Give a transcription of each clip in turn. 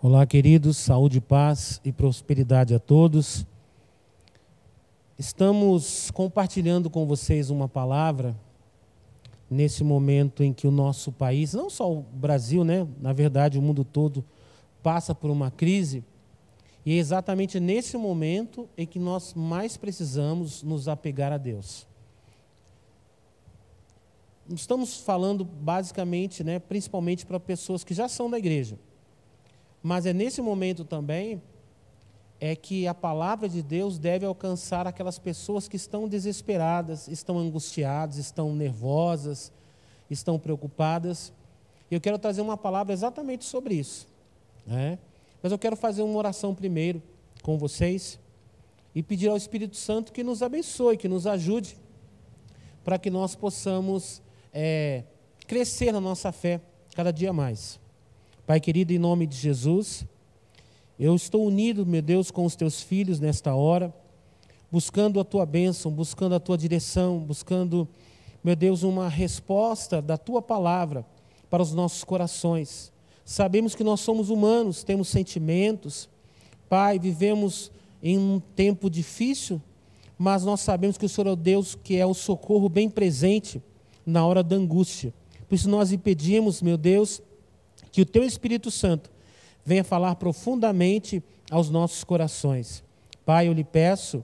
Olá, queridos, saúde, paz e prosperidade a todos. Estamos compartilhando com vocês uma palavra nesse momento em que o nosso país, não só o Brasil, na verdade o mundo todo, passa por uma crise. E é exatamente nesse momento em que nós mais precisamos nos apegar a Deus. Estamos falando basicamente, principalmente para pessoas que já são da igreja. Mas é nesse momento também que a palavra de Deus deve alcançar aquelas pessoas que estão desesperadas, estão angustiadas, estão nervosas, estão preocupadas. Eu quero trazer uma palavra exatamente sobre isso. Mas eu quero fazer uma oração primeiro com vocês e pedir ao Espírito Santo que nos abençoe, que nos ajude, para que nós possamos crescer na nossa fé cada dia mais. Pai querido, em nome de Jesus, eu estou unido, meu Deus, com os teus filhos nesta hora, buscando a tua bênção, buscando a tua direção, buscando, meu Deus, uma resposta da tua palavra para os nossos corações. Sabemos que nós somos humanos, temos sentimentos. Pai, vivemos em um tempo difícil, mas nós sabemos que o Senhor é o Deus que é o socorro bem presente na hora da angústia. Por isso nós lhe pedimos, meu Deus, que o teu Espírito Santo venha falar profundamente aos nossos corações. Pai, eu lhe peço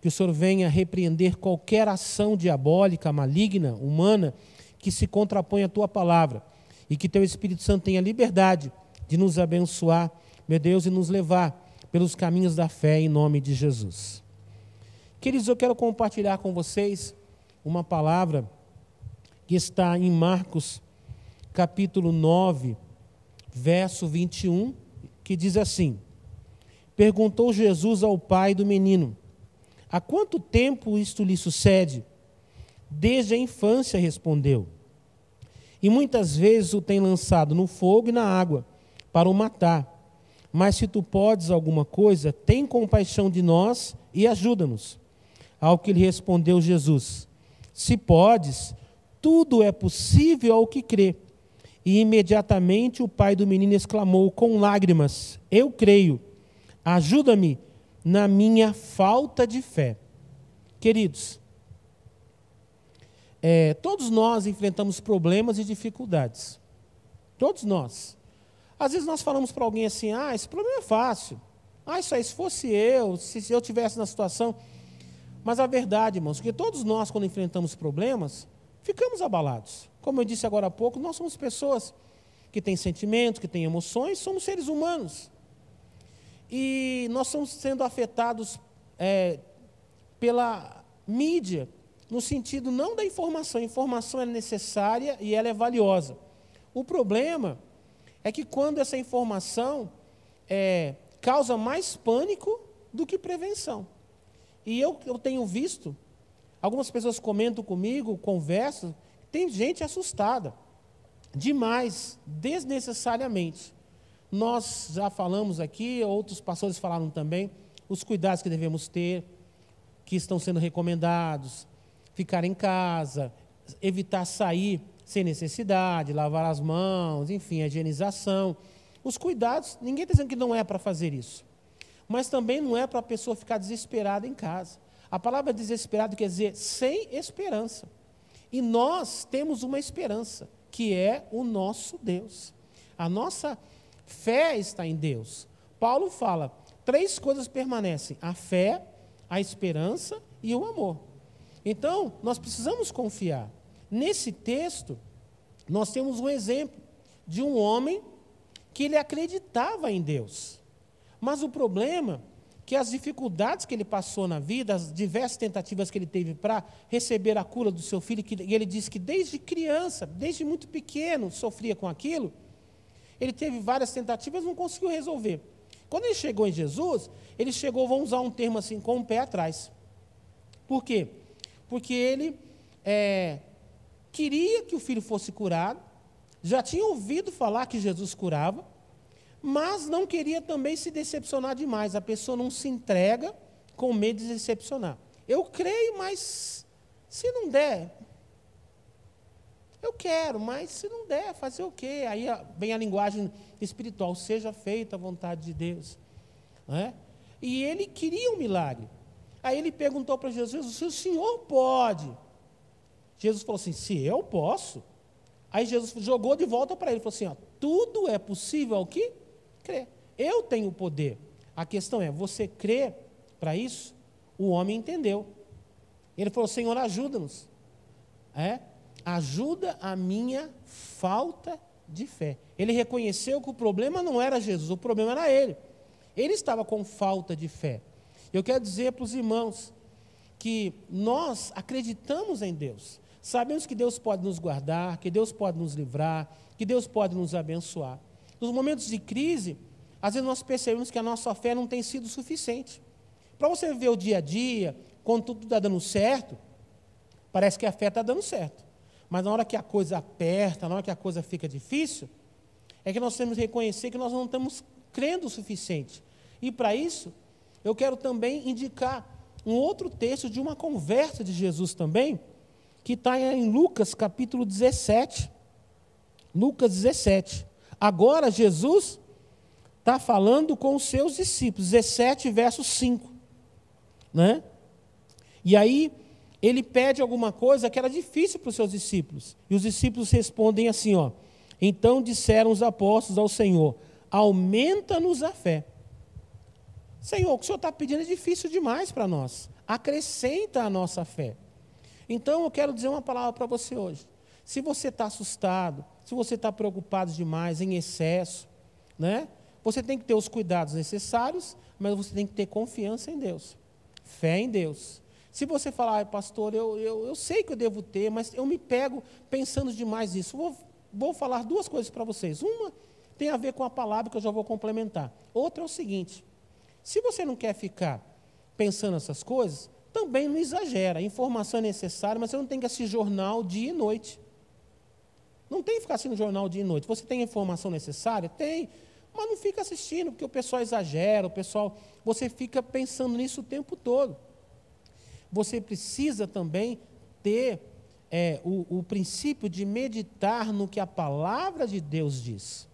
que o Senhor venha repreender qualquer ação diabólica, maligna, humana, que se contrapõe à tua palavra. E que teu Espírito Santo tenha liberdade de nos abençoar, meu Deus, e nos levar pelos caminhos da fé, em nome de Jesus. Queridos, eu quero compartilhar com vocês uma palavra que está em Marcos, capítulo 9, verso 21, que diz assim: Perguntou Jesus ao pai do menino: Há quanto tempo isto lhe sucede? Desde a infância, respondeu. E muitas vezes o tem lançado no fogo e na água, para o matar. Mas se tu podes alguma coisa, tem compaixão de nós e ajuda-nos. Ao que lhe respondeu Jesus: Se podes, tudo é possível ao que crê. E imediatamente o pai do menino exclamou com lágrimas: Eu creio, ajuda-me na minha falta de fé. Queridos, todos nós enfrentamos problemas e dificuldades. Todos nós. Às vezes nós falamos para alguém assim: esse problema é fácil. Isso aí, se fosse eu, se eu estivesse na situação. Mas a verdade, irmãos, que todos nós, quando enfrentamos problemas, ficamos abalados. Como eu disse agora há pouco, nós somos pessoas que têm sentimentos, que têm emoções, somos seres humanos. E nós estamos sendo afetados pela mídia, no sentido não da informação. A informação é necessária e ela é valiosa. O problema é que quando essa informação causa mais pânico do que prevenção. E eu tenho visto, algumas pessoas comentam comigo, conversam, tem gente assustada, demais, desnecessariamente. Nós já falamos aqui, outros pastores falaram também, os cuidados que devemos ter, que estão sendo recomendados, ficar em casa, evitar sair sem necessidade, lavar as mãos, enfim, a higienização. Os cuidados, ninguém está dizendo que não é para fazer isso, mas também não é para a pessoa ficar desesperada em casa. A palavra desesperado quer dizer sem esperança. E nós temos uma esperança, que é o nosso Deus. A nossa fé está em Deus. Paulo fala, 3 coisas permanecem: a fé, a esperança e o amor. Então, nós precisamos confiar. Nesse texto, nós temos um exemplo de um homem que ele acreditava em Deus. Mas o problema que as dificuldades que ele passou na vida, as diversas tentativas que ele teve para receber a cura do seu filho, que ele disse que desde criança, desde muito pequeno, sofria com aquilo, ele teve várias tentativas e não conseguiu resolver. Quando ele chegou em Jesus, ele chegou, vamos usar um termo assim, com o pé atrás. Por quê? Porque ele queria que o filho fosse curado, já tinha ouvido falar que Jesus curava, mas não queria também se decepcionar demais. A pessoa não se entrega com medo de decepcionar. Eu creio, mas se não der, Eu quero, mas se não der, fazer o quê? Aí vem a linguagem espiritual, seja feita a vontade de Deus. Não é? E ele queria um milagre. Aí ele perguntou para Jesus, se o Senhor pode. Jesus falou assim, se eu posso. Aí Jesus jogou de volta para ele, falou assim, ó, tudo é possível ao que crê. Eu tenho o poder. A questão é, você crê para isso? O homem entendeu. Ele falou, Senhor, ajuda-nos. Ajuda a minha falta de fé. Ele reconheceu que o problema não era Jesus, o problema era ele. Ele estava com falta de fé. Eu quero dizer para os irmãos que nós acreditamos em Deus. Sabemos que Deus pode nos guardar, que Deus pode nos livrar, que Deus pode nos abençoar. Nos momentos de crise, às vezes nós percebemos que a nossa fé não tem sido suficiente. Para você viver o dia a dia, quando tudo está dando certo, parece que a fé está dando certo. Mas na hora que a coisa aperta, na hora que a coisa fica difícil, é que nós temos que reconhecer que nós não estamos crendo o suficiente. E para isso, eu quero também indicar um outro texto de uma conversa de Jesus também, que está em Lucas capítulo 17. Lucas 17. Agora Jesus está falando com os seus discípulos, 17 verso 5. Né? E aí, ele pede alguma coisa que era difícil para os seus discípulos. E os discípulos respondem assim, ó. Então disseram os apóstolos ao Senhor, aumenta-nos a fé. Senhor, o que o Senhor está pedindo é difícil demais para nós. Acrescenta a nossa fé. Então, eu quero dizer uma palavra para você hoje. Se você está assustado, se você está preocupado demais, em excesso, né? Você tem que ter os cuidados necessários, mas você tem que ter confiança em Deus. Fé em Deus. Se você falar, pastor, eu sei que eu devo ter, mas eu me pego pensando demais nisso. Vou falar duas coisas para vocês. Uma tem a ver com a palavra que eu já vou complementar. Outra é o seguinte, se você não quer ficar pensando essas coisas, também não exagera. A informação é necessária, mas você não tem que assistir jornal dia e noite. Não tem que ficar assistindo jornal dia e noite. Você tem a informação necessária? Tem. Mas não fica assistindo, porque o pessoal exagera, você fica pensando nisso o tempo todo. Você precisa também ter o princípio de meditar no que a palavra de Deus diz.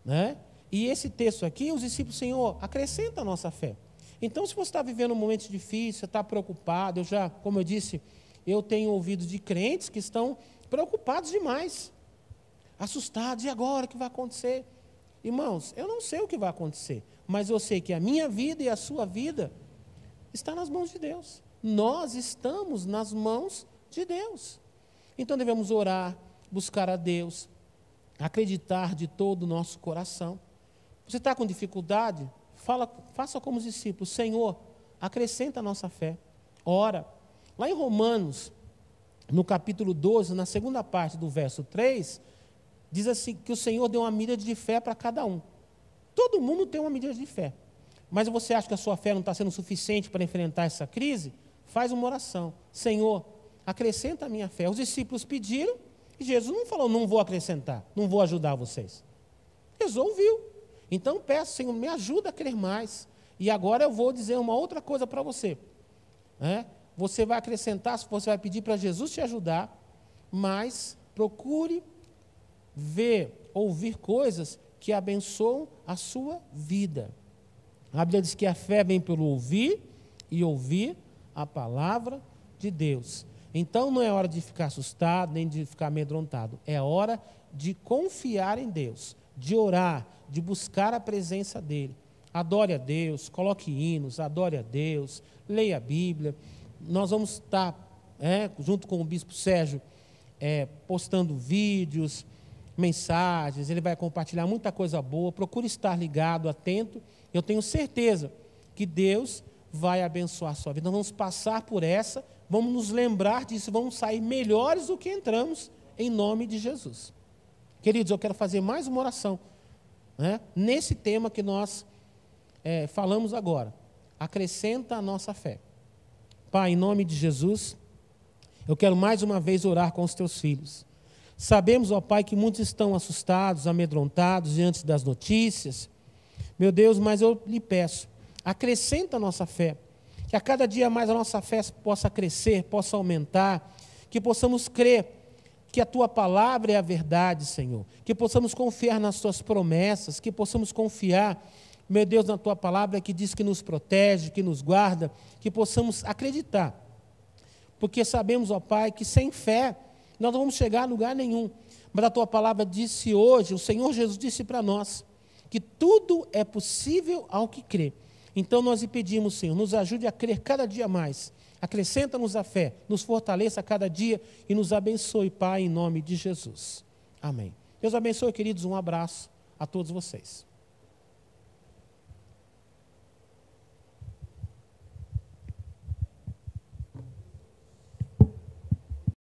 Né? E esse texto aqui, os discípulos, Senhor, acrescenta a nossa fé. Então, se você está vivendo um momento difícil, você está preocupado, como eu disse, eu tenho ouvido de crentes que estão preocupados demais, assustados, e agora o que vai acontecer? Irmãos, eu não sei o que vai acontecer, mas eu sei que a minha vida e a sua vida está nas mãos de Deus. Nós estamos nas mãos de Deus. Então devemos orar, buscar a Deus, acreditar de todo o nosso coração. Você está com dificuldade? Faça como os discípulos, Senhor, acrescenta a nossa fé. Ora, lá em Romanos, no capítulo 12, na segunda parte do verso 3, diz assim, que o Senhor deu uma medida de fé para cada um. Todo mundo tem uma medida de fé. Mas você acha que a sua fé não está sendo suficiente para enfrentar essa crise? Faz uma oração. Senhor, acrescenta a minha fé. Os discípulos pediram e Jesus não falou, não vou acrescentar, não vou ajudar vocês. Jesus ouviu. Então peço, Senhor, me ajuda a crer mais. E agora eu vou dizer uma outra coisa para você. Você vai acrescentar, você vai pedir para Jesus te ajudar, mas procure ouvir coisas que abençoam a sua vida. A Bíblia diz que a fé vem pelo ouvir e ouvir a palavra de Deus. Então não é hora de ficar assustado, nem de ficar amedrontado. É hora de confiar em Deus, de orar, de buscar a presença dEle. Adore a Deus, coloque hinos, adore a Deus, leia a Bíblia. Nós vamos estar, junto com o Bispo Sérgio, postando vídeos, mensagens, ele vai compartilhar muita coisa boa. Procure estar ligado, atento. Eu tenho certeza que Deus vai abençoar a sua vida. Nós vamos passar por essa, vamos nos lembrar disso, vamos sair melhores do que entramos, em nome de Jesus. Queridos, eu quero fazer mais uma oração, nesse tema que nós falamos agora. Acrescenta a nossa fé. Pai, em nome de Jesus, eu quero mais uma vez orar com os teus filhos. Sabemos, ó Pai, que muitos estão assustados, amedrontados diante das notícias. Meu Deus, mas eu lhe peço, acrescenta a nossa fé, que a cada dia mais a nossa fé possa crescer, possa aumentar, que possamos crer que a Tua palavra é a verdade, Senhor. Que possamos confiar nas Tuas promessas, que possamos confiar, meu Deus, na Tua palavra que diz que nos protege, que nos guarda, que possamos acreditar. Porque sabemos, ó Pai, que sem fé nós não vamos chegar a lugar nenhum. Mas a Tua palavra disse hoje, o Senhor Jesus disse para nós, que tudo é possível ao que crê. Então nós lhe pedimos, Senhor, nos ajude a crer cada dia mais. Acrescenta-nos a fé, nos fortaleça a cada dia e nos abençoe, Pai, em nome de Jesus. Amém. Deus abençoe, queridos. Um abraço a todos vocês.